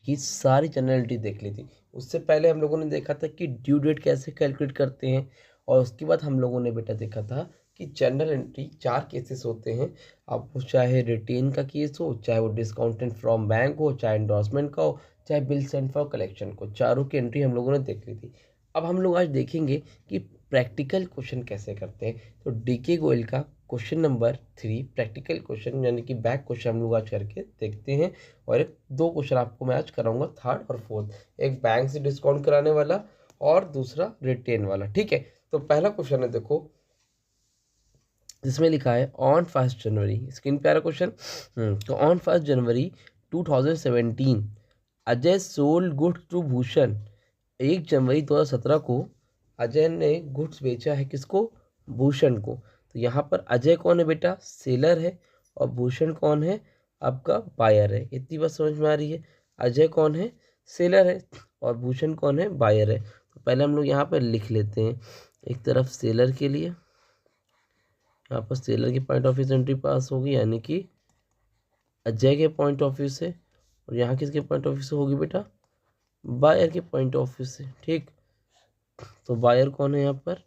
की सारी general entry देख ली थी। उससे पहले हम लोगों ने देखा था कि ड्यू डेट कैसे कैलकुलेट करते हैं, और उसके बाद हम लोगों ने बेटा देखा था कि जनरल एंट्री 4 केसेस होते हैं। अब वो चाहे रिटेन का केस हो, चाहे वो डिस्काउंटेड फ्रॉम बैंक हो, चाहे एंडोर्समेंट का हो, चाहे बिल सेंड फॉर कलेक्शन को, चारों की एंट्री हम लोगों ने देख ली थी। अब हम लोग आज देखेंगे कि प्रैक्टिकल क्वेश्चन कैसे करते हैं। तो डीके गोयल का क्वेश्चन नंबर 3 प्रैक्टिकल क्वेश्चन यानी कि बैक क्वेश्चन हम लोग आज करके देखते हैं। और एक 2 क्वेश्चन आपको मैं आज कराऊंगा, थर्ड और फोर्थ, एक बैंक से डिस्काउंट कराने वाला और दूसरा रिटेन वाला। ठीक है, तो पहला क्वेश्चन है देखो, जिसमें लिखा है ऑन 1 जनवरी, स्क्रीन पे आ रहा क्वेश्चन। तो on 1 January 2017 Ajay sold goods to Bhushan. 1 जनवरी 2017 को अजय ने गुड्स बेचा है किसको? भूषण को। तो यहाँ पर अजय कौन है बेटा? सेलर है, और भूषण कौन है? आपका बायर है। इतनी बात समझ में आ रही है? अजय कौन है? सेलर है, और भूषण कौन है? बायर है। तो पहले हम लोग यहाँ पर लिख लेते हैं, एक तरफ सेलर के लिए, यहाँ पर सेलर के पॉइंट ऑफ व्यू से एंट्री पास होगी यानी कि अजय के पॉइंट ऑफ व्यू से, और यहाँ किसके पॉइंट ऑफ व्यू से होगी बेटा? बायर के पॉइंट ऑफ व्यू से। ठीक, तो बायर कौन है यहाँ पर?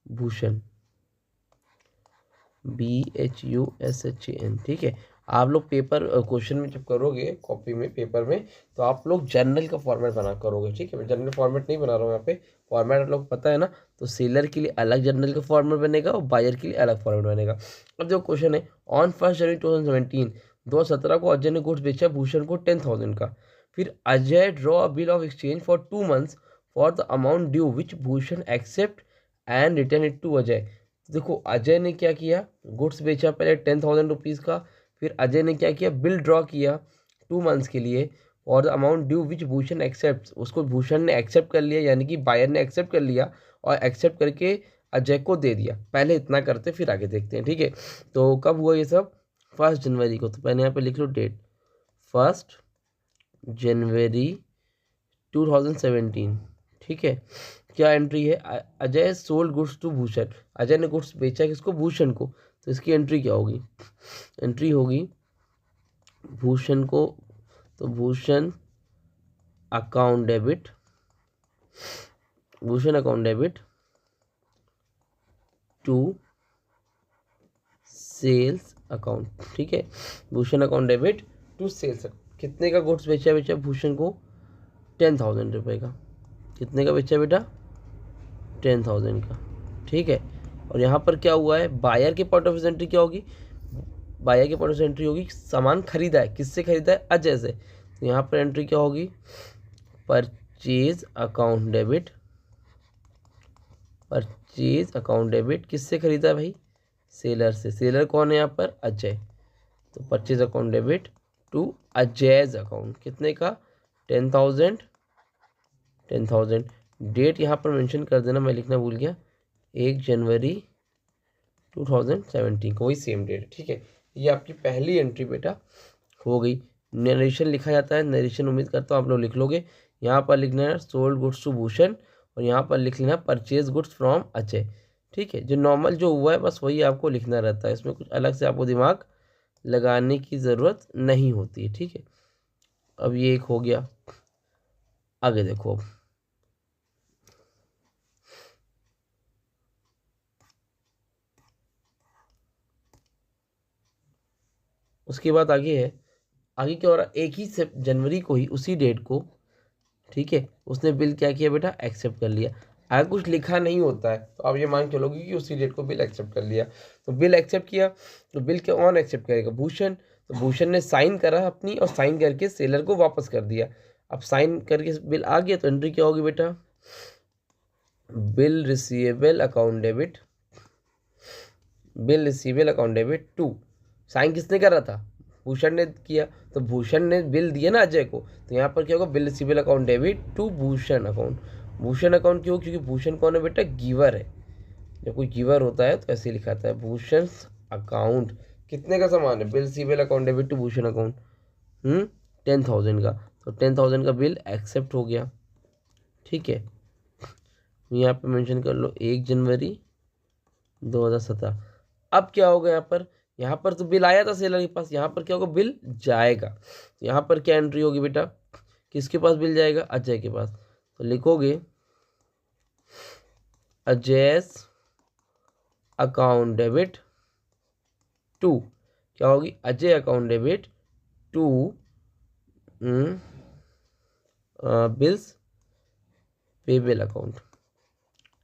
भूषण, BHUSHAN। ठीक है, आप लोग पेपर क्वेश्चन में जब करोगे कॉपी में पेपर में, तो आप लोग जनरल का फॉर्मेट बना करोगे। ठीक है, मैं जनरल फॉर्मेट नहीं बना रहा हूँ यहाँ पे, फॉर्मेट आप लोग पता है ना। तो सेलर के लिए अलग जनरल का फॉर्मेट बनेगा और बायर के लिए अलग फॉर्मेट बनेगा। अब जो क्वेश्चन है, ऑन 1 जनवरी 2017 को अजय ने गुड्स बेचा भूषण को 10,000 का। फिर Ajay draw a bill of exchange for 2 months for the amount due which Bhushan accept and return it to Ajay. देखो अजय ने क्या किया, गुड्स बेचा पहले 10,000 रुपीज़ का। फिर अजय ने क्या किया, बिल ड्रॉ किया 2 months के लिए, और the amount due which Bhushan accept, उसको भूषण ने एक्सेप्ट कर लिया, यानी कि बायर ने एक्सेप्ट कर लिया, और एक्सेप्ट करके अजय को दे दिया। पहले इतना करते फिर आगे देखते हैं। ठीक है, तो कब हुआ ये सब? 1 जनवरी को। तो पहले यहाँ पे लिख लो डेट, 1 जनवरी 2017। ठीक है, क्या एंट्री है? Ajay sold goods to Bhushan. Ajay ने गुड्स बेचा किसको? भूषण को। तो इसकी एंट्री क्या होगी? एंट्री होगी भूषण को, तो Bhushan account debit, Bhushan account debit to sales account. ठीक है, Bhushan account debit to sales. कितने का गुड्स बेचा भूषण को? 10,000 रुपये का। कितने का बेचा बेटा? 10,000 का। ठीक है, और यहाँ पर क्या हुआ है, बायर के पॉइंट ऑफ व्यू एंट्री क्या होगी? बायर के पॉइंट ऑफ व्यू एंट्री होगी सामान खरीदा है, किससे खरीदा है? अजय से। तो यहाँ पर एंट्री क्या होगी? Purchase account debit, purchase account debit किससे खरीदा है भाई? सेलर से। सेलर कौन है यहाँ पर? अजय। तो purchase account debit to Ajay's account. कितने का? 10,000। 10,000। डेट यहाँ पर मेंशन कर देना, मैं लिखना भूल गया, 1 जनवरी 2017 को, वही सेम डेट। ठीक है, ये आपकी पहली एंट्री बेटा हो गई। नरेशन लिखा जाता है, नरेशन उम्मीद करता हूँ आप लोग लिख लोगे। यहाँ पर लिखना है सोल्ड गुड्स टू भूषण, और यहाँ पर लिख लेना परचेज गुड्स फ्रॉम अजय। ठीक है, जो नॉर्मल जो हुआ है बस वही आपको लिखना रहता है, इसमें कुछ अलग से आपको दिमाग लगाने की ज़रूरत नहीं होती है। ठीक है, अब ये एक हो गया। आगे देखो, अब उसके बाद आगे है, आगे क्या हो रहा है, 1 ही जनवरी को ही, उसी डेट को, ठीक है, उसने बिल क्या किया बेटा? एक्सेप्ट कर लिया। अगर कुछ लिखा नहीं होता है तो आप ये मान चलोगे कि उसी डेट को बिल एक्सेप्ट कर लिया। तो बिल एक्सेप्ट किया, तो बिल के ऑन एक्सेप्ट करेगा भूषण। तो भूषण ने साइन करा अपनी, और साइन करके सेलर को वापस कर दिया। अब साइन करके बिल आ गया, तो एंट्री क्या होगी बेटा? Bill receivable account debit, bill receivable account debit to, sign किसने करा था? भूषण ने किया। तो भूषण ने बिल दिया ना अजय को, तो यहाँ पर क्या होगा? Bill receivable account debit to Bhushan account. Bhushan account क्यों? क्योंकि भूषण कौन है बेटा? गिवर है। जब कोई गिवर होता है तो ऐसे लिखा आता है भूषण अकाउंट। कितने का सामान है? Bill receivable account debit to Bhushan account 10,000 का। तो 10,000 का बिल एक्सेप्ट हो गया। ठीक है, यहाँ पे मेंशन कर लो 1 जनवरी 2017। अब क्या होगा यहाँ पर तो बिल आया था सेलर के पास, यहाँ पर क्या होगा? बिल जाएगा। तो यहाँ पर क्या एंट्री होगी बेटा? किसके पास बिल जाएगा? अजय के पास। तो लिखोगे अजयस अकाउंट डेबिट टू, क्या होगी? Ajay account debit to bills payable account.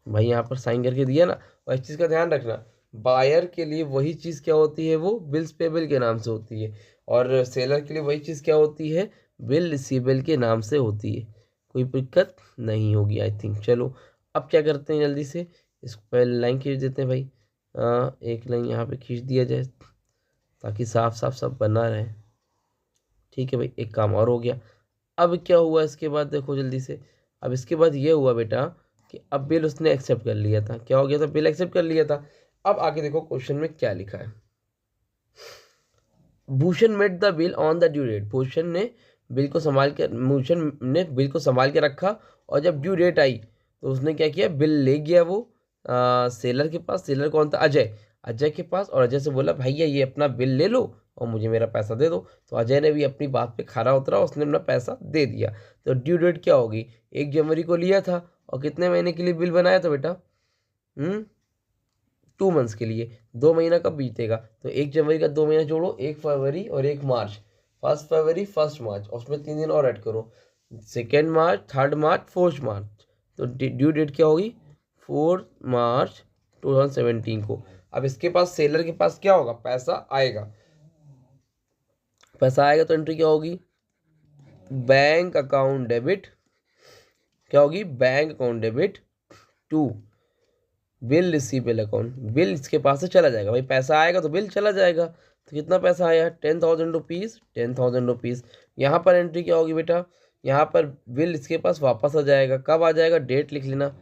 भाई यहाँ पर साइन करके दिया ना। और इस चीज़ का ध्यान रखना, बायर के लिए वही चीज़ क्या होती है? वो बिल्स पेबल के नाम से होती है, और सेलर के लिए वही चीज़ क्या होती है? बिल रिसीवेबल के नाम से होती है। कोई दिक्कत नहीं होगी आई थिंक। चलो अब क्या करते हैं, जल्दी से इस पर लाइन खींच देते हैं भाई। एक लाइन यहाँ पे खींच दिया जाए ताकि साफ साफ सब बना रहे। ठीक है भाई, एक काम और हो गया। अब क्या हुआ इसके बाद? देखो जल्दी से। अब इसके बाद ये हुआ बेटा कि अब बिल उसने एक्सेप्ट कर लिया था। क्या हो गया था? बिल एक्सेप्ट कर लिया था। अब आगे देखो क्वेश्चन में क्या लिखा है। Bhushan met the bill on the due date. Bhushan ने बिल को संभाल के रखा, और जब ड्यू डेट आई तो उसने क्या किया? बिल ले गया वो सेलर के पास। सेलर कौन था? अजय। अजय के पास, और अजय से बोला भैया ये अपना बिल ले लो और मुझे मेरा पैसा दे दो। तो अजय ने भी अपनी बात पे खरा उतरा, उसने अपना पैसा दे दिया। तो ड्यू डेट क्या होगी? 1 जनवरी को लिया था, और कितने महीने के लिए बिल बनाया था बेटा? 2 मंथ्स के लिए। 2 महीना कब बीतेगा? तो 1 जनवरी का 2 महीना जोड़ो, 1 फरवरी और 1 मार्च। 1 फरवरी 1 मार्च, और उसमें 3 दिन और ऐड करो, 2 मार्च, 3 मार्च, 4 मार्च। तो ड्यू डेट क्या होगी? 4 मार्च 2017 को। अब इसके पास, सेलर के पास क्या होगा? पैसा आएगा। पैसा आएगा तो एंट्री क्या होगी? Bank account debit. क्या होगी? Bank account debit to bill receivable account. Bill इसके पास से चला जाएगा भाई, पैसा आएगा तो बिल चला जाएगा। तो कितना पैसा आया? 10,000 रुपीज़। 10,000 रुपीज़। यहाँ पर एंट्री क्या होगी बेटा? यहाँ पर बिल इसके पास वापस आ जाएगा। कब आ जाएगा? डेट लिख लेना,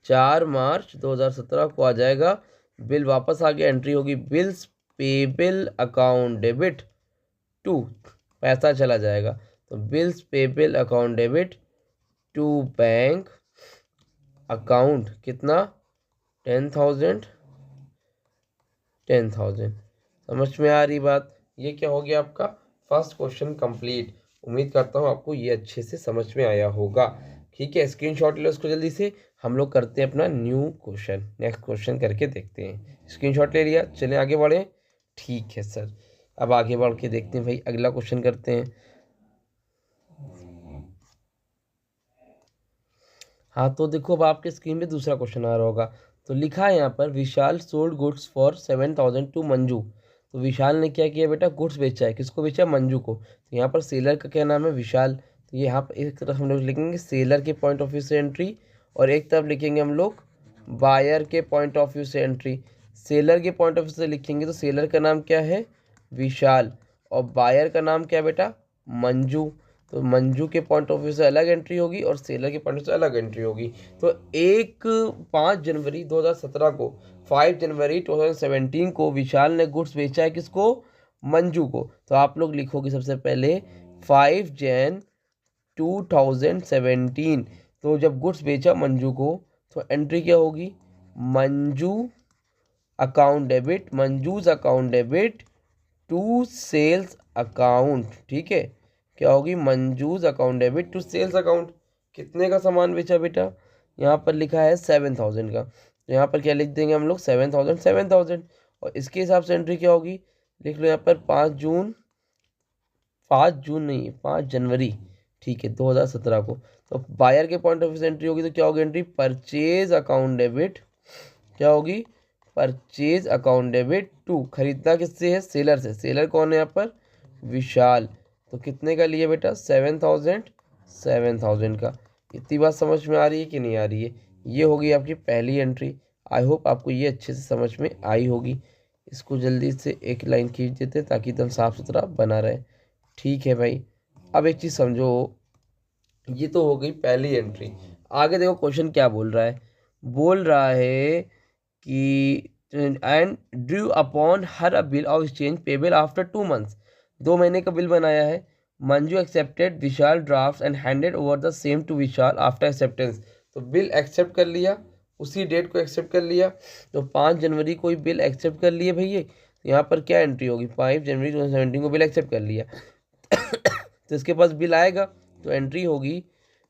4 मार्च 2017 को आ जाएगा। बिल वापस आ गया, एंट्री होगी bills payable account debit to, पैसा चला जाएगा। तो bills payable account debit to bank account कितना? 10,000। 10,000। समझ में आ रही बात? ये क्या हो गया आपका? First question complete. उम्मीद करता हूँ आपको ये अच्छे से समझ में आया होगा। ठीक है, स्क्रीनशॉट ले उसको जल्दी से। हम लोग करते हैं अपना न्यू क्वेश्चन, नेक्स्ट क्वेश्चन करके देखते हैं। स्क्रीनशॉट ले लिया, चलें आगे बढ़ें। ठीक है सर, अब आगे बढ़ के देखते हैं भाई, अगला क्वेश्चन करते हैं। हाँ तो देखो, अब आपके स्क्रीन पे दूसरा क्वेश्चन आ रहा होगा। तो लिखा है यहाँ पर, Vishal sold goods for 7,000 to Manju. तो विशाल ने क्या किया बेटा? गुड्स बेचा है। किसको बेचा? मंजू को। तो यहाँ पर सेलर का क्या नाम है? विशाल। तो ये यहाँ पर एक तरफ हम लोग लिखेंगे सेलर के पॉइंट ऑफ व्यू से एंट्री, और एक तरफ लिखेंगे हम लोग बायर के पॉइंट ऑफ व्यू से एंट्री। सेलर के पॉइंट ऑफ व्यू से लिखेंगे तो सेलर का नाम क्या है? विशाल। और बायर का नाम क्या बेटा? मंजू। तो मंजू के पॉइंट ऑफ व्यू से अलग एंट्री होगी, और सेलर के पॉइंट से अलग एंट्री होगी। तो 5 जनवरी 2017 को, 5 जनवरी 2017 को विशाल ने गुड्स बेचा है। किसको? मंजू को। तो आप लोग लिखोगे सबसे पहले 5 जन 2017। तो जब गुड्स बेचा मंजू को, तो एंट्री क्या होगी? Manju account debit, Manju's account debit to sales account. ठीक है, क्या होगी? Manju's account debit to sales account. कितने का सामान बेचा बेटा? यहाँ पर लिखा है 7,000 का। तो यहाँ पर क्या लिख देंगे हम लोग? 7,000 7,000। और इसके हिसाब से एंट्री क्या होगी? लिख लो यहाँ पर 5 जून नहीं, 5 जनवरी, ठीक है, 2017 को। तो बायर के पॉइंट ऑफ व्यू से एंट्री होगी, तो क्या होगी एंट्री? Purchase account debit. क्या होगी? परचेज अकाउंट डेबिट टू, खरीदना किससे है? सेलर से। सेलर कौन है यहाँ पर? विशाल। तो कितने का लिया बेटा? 7,000 7,000 का। इतनी बात समझ में आ रही है कि नहीं आ रही है? ये होगी आपकी पहली एंट्री। आई होप आपको ये अच्छे से समझ में आई होगी। इसको जल्दी से एक लाइन खींच देते ताकि एकदम साफ सुथरा बना रहे। ठीक है भाई, अब एक चीज़ समझो, ये तो हो गई पहली एंट्री। आगे देखो क्वेश्चन क्या बोल रहा है। बोल रहा है कि and due upon her a bill of exchange payable after 2 months. 2 महीने का बिल बनाया है। Manju accepted Vishal draft and handed over the same to Vishal after acceptance. तो बिल एक्सेप्ट कर लिया, उसी डेट को एक्सेप्ट कर लिया। तो 5 जनवरी को ही बिल एक्सेप्ट कर लिए भैया। तो यहाँ पर क्या एंट्री होगी? 5 जनवरी 2017 को बिल एक्सेप्ट कर लिया। तो इसके पास बिल आएगा, तो एंट्री होगी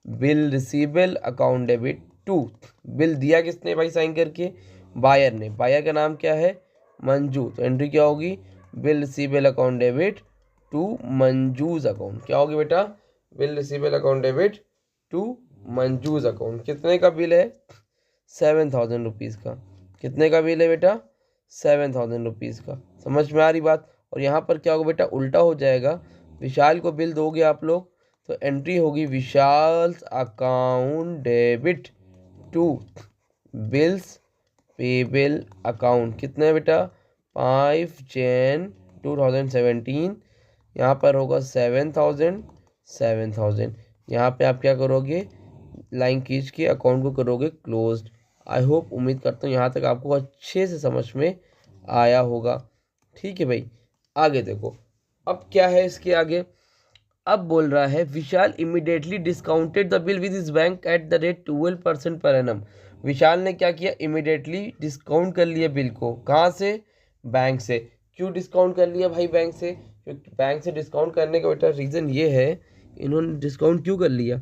bill receivable account debit to, bill दिया किसने भाई साइन करके, बायर ने, बायर का नाम क्या है, मंजू, तो एंट्री क्या होगी, bill receivable account debit to Manju's account, क्या होगी बेटा, bill receivable account debit to Manju's account. कितने का बिल है, 7,000 रुपीज़ का, कितने का बिल है बेटा, 7,000 रुपीज़ का। समझ में आ रही बात। और यहाँ पर क्या होगा बेटा, उल्टा हो जाएगा, विशाल को बिल दोगे आप लोग तो एंट्री होगी Vishal account debit to bills payable account. कितना है बेटा, 5 Jan 2017, यहाँ पर होगा 7,000। यहाँ पे आप क्या करोगे, लाइन खींच के अकाउंट को करोगे क्लोज्ड। आई होप, उम्मीद करता हूँ यहाँ तक आपको अच्छे से समझ में आया होगा। ठीक है भाई, आगे देखो अब क्या है इसके आगे। अब बोल रहा है Vishal immediately discounted the bill with his bank at the rate 12% per annum. विशाल ने क्या किया, इमीडिएटली डिस्काउंट कर लिया बिल को, कहाँ से, बैंक से। क्यों डिस्काउंट कर लिया भाई बैंक से, क्योंकि बैंक से डिस्काउंट करने का बेटा रीज़न ये है, इन्होंने डिस्काउंट क्यों कर लिया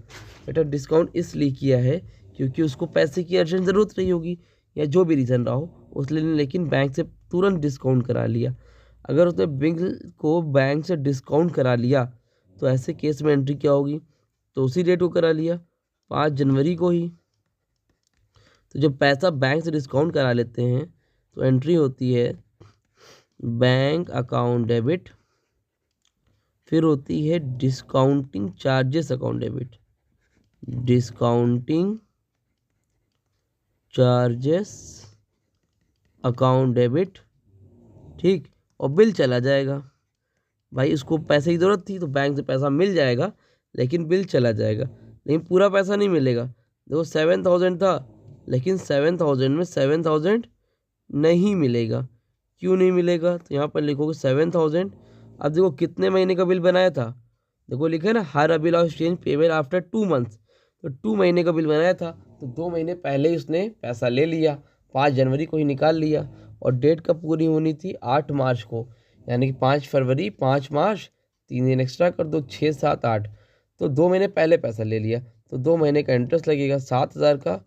बेटा, डिस्काउंट इसलिए किया है क्योंकि उसको पैसे की अर्जेंट ज़रूरत रही होगी या जो भी रीज़न रहा हो उसलिए, लेकिन बैंक से तुरंत डिस्काउंट करा लिया। अगर उसने बिल को बैंक से डिस्काउंट करा लिया तो ऐसे केस में एंट्री क्या होगी, तो उसी डेट को करा लिया 5 जनवरी को ही। तो जब पैसा बैंक से डिस्काउंट करा लेते हैं तो एंट्री होती है बैंक अकाउंट डेबिट, फिर होती है discounting charges account debit, discounting charges account debit, ठीक, और बिल चला जाएगा। भाई उसको पैसे की ज़रूरत थी तो बैंक से पैसा मिल जाएगा, लेकिन बिल चला जाएगा, लेकिन पूरा पैसा नहीं मिलेगा। देखो 7,000 था, लेकिन 7,000 में 7,000 नहीं मिलेगा। क्यों नहीं मिलेगा, तो यहाँ पर लिखोगे 7,000। अब देखो कितने महीने का बिल बनाया था, देखो लिखा है ना, हर a bill of exchange payable after 2 months, तो 2 महीने का बिल बनाया था तो 2 महीने पहले ही उसने पैसा ले लिया, 5 जनवरी को ही निकाल लिया। और डेट कब पूरी होनी थी, 8 मार्च को, यानी कि 5 फरवरी, 5 मार्च, 3 दिन एक्स्ट्रा कर दो, 6, 7, 8, तो 2 महीने पहले पैसा ले लिया, तो 2 महीने का इंटरेस्ट लगेगा 7,000 का,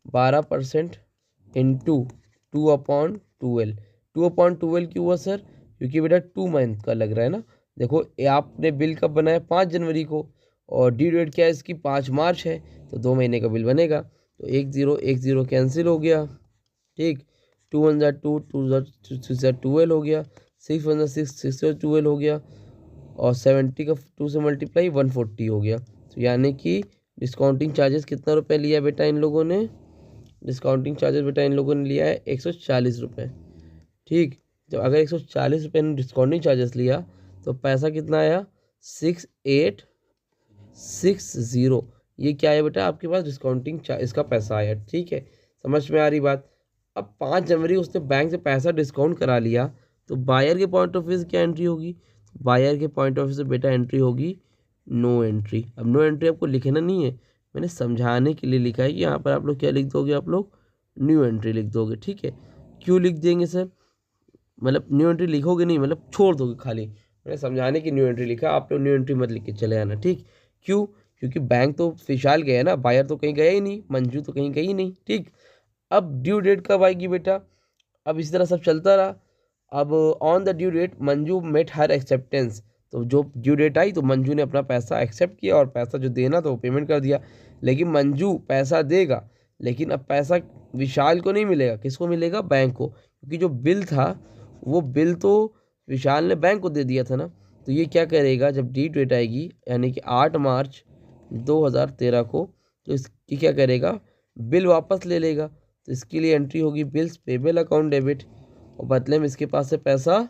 12% इंटू 2/12। 2/12 क्यों हुआ सर, क्योंकि बेटा 2 मंथ का लग रहा है ना। देखो ये आपने बिल कब बनाया, 5 जनवरी को, और ड्यू डेट क्या है इसकी, 5 मार्च है, तो 2 महीने का बिल बनेगा। तो 1 0 कैंसिल हो गया, ठीक, 2 1 2, 2 6 12 हो गया, 6 1 6, 6 12 हो गया, और 70 का 2 से मल्टीप्लाई 140 हो गया। तो यानी कि डिस्काउंटिंग चार्जेस कितना रुपये लिया बेटा इन लोगों ने, डिस्काउंटिंग चार्जेस बेटा इन लोगों ने लिया है 140 रुपये। ठीक, तो अगर 140 रुपये ने डिस्काउंटिंग चार्जेस लिया तो पैसा कितना आया, 6860। ये क्या है बेटा, आपके पास डिस्काउंटिंग इसका पैसा आया। ठीक है, समझ में आ रही बात। अब 5 जनवरी उसने बैंक से पैसा डिस्काउंट करा लिया, तो बायर के पॉइंट ऑफ व्यू से क्या एंट्री होगी, बायर के पॉइंट ऑफ व्यू से बेटा एंट्री होगी नो एंट्री। अब नो एंट्री आपको लिखना नहीं है, मैंने समझाने के लिए लिखा है कि यहाँ पर आप लोग क्या लिख दोगे, आप लोग न्यू एंट्री लिख दोगे। ठीक है, क्यों लिख देंगे सर, मतलब न्यू एंट्री लिखोगे नहीं, मतलब छोड़ दोगे खाली, मैंने समझाने की न्यू एंट्री लिखा, आप लोग न्यू एंट्री मत लिख के चले आना। ठीक, क्यों, क्योंकि बैंक तो विशाल गया ना, बायर तो कहीं गया ही नहीं, मंजू तो कहीं गई नहीं। ठीक, अब ड्यू डेट कब आएगी बेटा, अब इसी तरह सब चलता रहा। अब on the due date Manju met her acceptance, तो जो ड्यू डेट आई तो मंजू ने अपना पैसा एक्सेप्ट किया, और पैसा जो देना था वो पेमेंट कर दिया। लेकिन मंजू पैसा देगा, लेकिन अब पैसा विशाल को नहीं मिलेगा, किसको मिलेगा, बैंक को, क्योंकि जो बिल था वो बिल तो विशाल ने बैंक को दे दिया था ना। तो ये क्या करेगा, जब ड्यू डेट आएगी यानी कि 8 मार्च 2013 को, तो इसकी क्या करेगा, बिल वापस ले लेगा। तो इसके लिए एंट्री होगी बिल्स पेबल अकाउंट डेबिट, और बदले में इसके पास से पैसा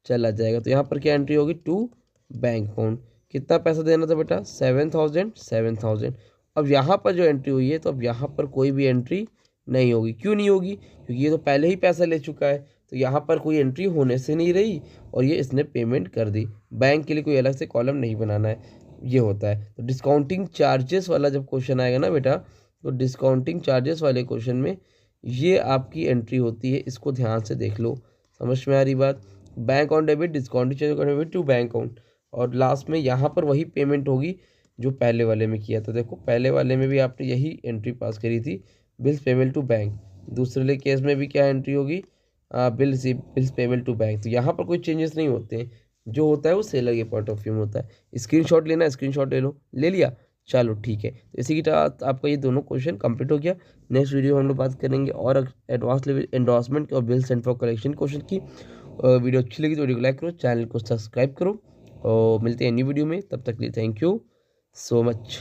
चला जाएगा। तो यहाँ पर क्या एंट्री होगी, टू बैंक अकाउंट। कितना पैसा देना था बेटा, 7,000। अब यहाँ पर जो एंट्री हुई है, तो अब यहाँ पर कोई भी एंट्री नहीं होगी। क्यों नहीं होगी, क्योंकि ये तो पहले ही पैसा ले चुका है, तो यहाँ पर कोई एंट्री होने से नहीं रही, और ये इसने पेमेंट कर दी। बैंक के लिए कोई अलग से कॉलम नहीं बनाना है, ये होता है। तो डिस्काउंटिंग चार्जेस वाला जब क्वेश्चन आएगा ना बेटा, तो डिस्काउंटिंग चार्जेस वाले क्वेश्चन में ये आपकी एंट्री होती है, इसको ध्यान से देख लो। समझ में आ रही बात, bank on debit, discounting charge debit to bank account, और लास्ट में यहाँ पर वही पेमेंट होगी जो पहले वाले में किया था। देखो पहले वाले में भी आपने यही एंट्री पास करी थी, बिल्स पेबल टू बैंक। दूसरे केस में भी क्या एंट्री होगी, बिल्स पेबल टू बैंक। तो यहाँ पर कोई चेंजेस नहीं होते हैं, जो होता है वो सेलर के पॉइंट ऑफ व्यू में होता है। स्क्रीनशॉट लेना है, स्क्रीनशॉट ले लो, ले लिया, चलो ठीक है। तो इसी की तरह आपका ये दोनों क्वेश्चन कंप्लीट हो गया। नेक्स्ट वीडियो में हम लोग बात करेंगे और एडवांस लेवल एंडोर्समेंट और bill send for collection question की। वीडियो अच्छी लगी तो वीडियो को लाइक करो, चैनल को सब्सक्राइब करो और मिलते हैं न्यू वीडियो में। तब तक के लिए थैंक यू सो मच।